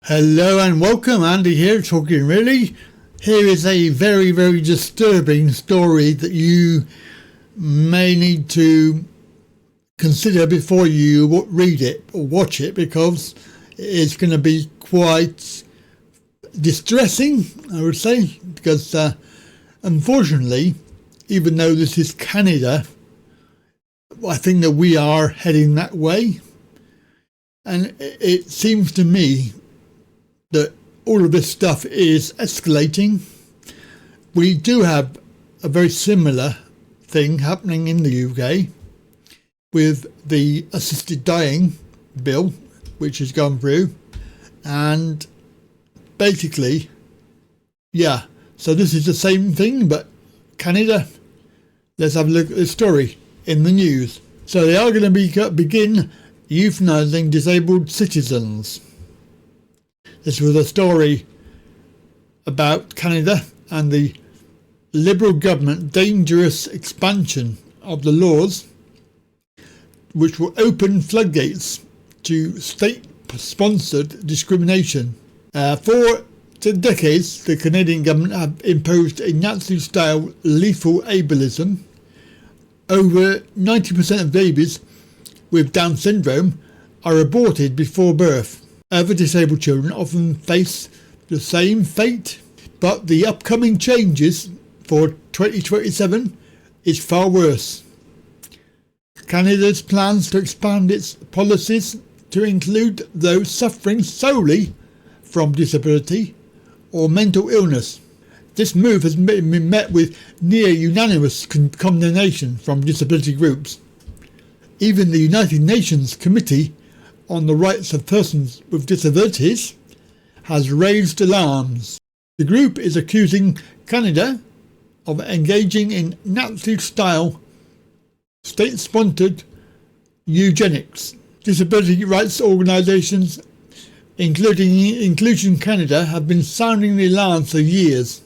Hello and welcome, Andy here, Talkin really. Here is a very, very disturbing story that you may need to consider before you read it or watch it, because it's going to be quite distressing, I would say, because unfortunately, even though this is Canada, I think that we are heading that way. And it seems to me that all of this stuff is escalating. We do have a very similar thing happening in the UK with the assisted dying bill, which has gone through. And basically, yeah, so this is the same thing, but Canada. Let's have a look at the story in the news. So they are going to begin euthanizing disabled citizens. This was a story about Canada and the Liberal government dangerous expansion of the laws, which will open floodgates to state-sponsored discrimination. For decades, the Canadian government have imposed a Nazi-style lethal ableism. Over 90% of babies with Down syndrome are aborted before birth. Other disabled children often face the same fate, but the upcoming changes for 2027 is far worse. Canada's plans to expand its policies to include those suffering solely from disability or mental illness. This move has been met with near unanimous condemnation from disability groups. Even the United Nations Committee on the Rights of Persons with Disabilities has raised alarms. The group is accusing Canada of engaging in Nazi-style state-sponsored eugenics. Disability rights organisations, including Inclusion Canada, have been sounding the alarm for years,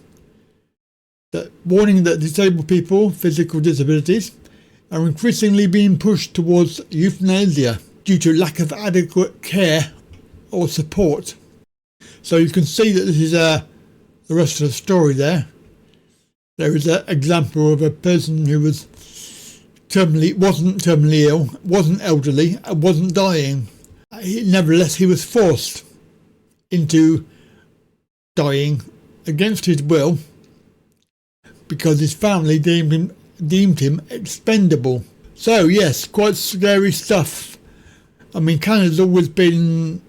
warning that disabled people with physical disabilities are increasingly being pushed towards euthanasia due to lack of adequate care or support. So you can see that this is the rest of the story there. There is an example of a person who wasn't terminally ill, wasn't elderly, and wasn't dying. Nevertheless, he was forced into dying against his will because his family deemed him expendable. So yes, quite scary stuff. I mean, Canada's always been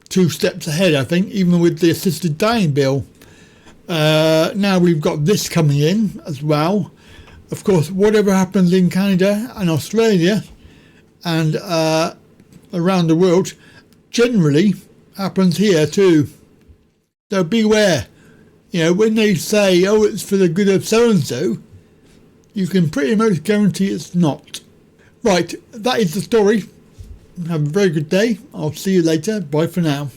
2 steps ahead, I think, even with the assisted dying bill. Now we've got this coming in as well. Of course, whatever happens in Canada and Australia and around the world generally happens here too. So beware. You know, when they say, oh, it's for the good of so-and-so, you can pretty much guarantee it's not. Right, that is the story. Have a very good day. I'll see you later. Bye for now.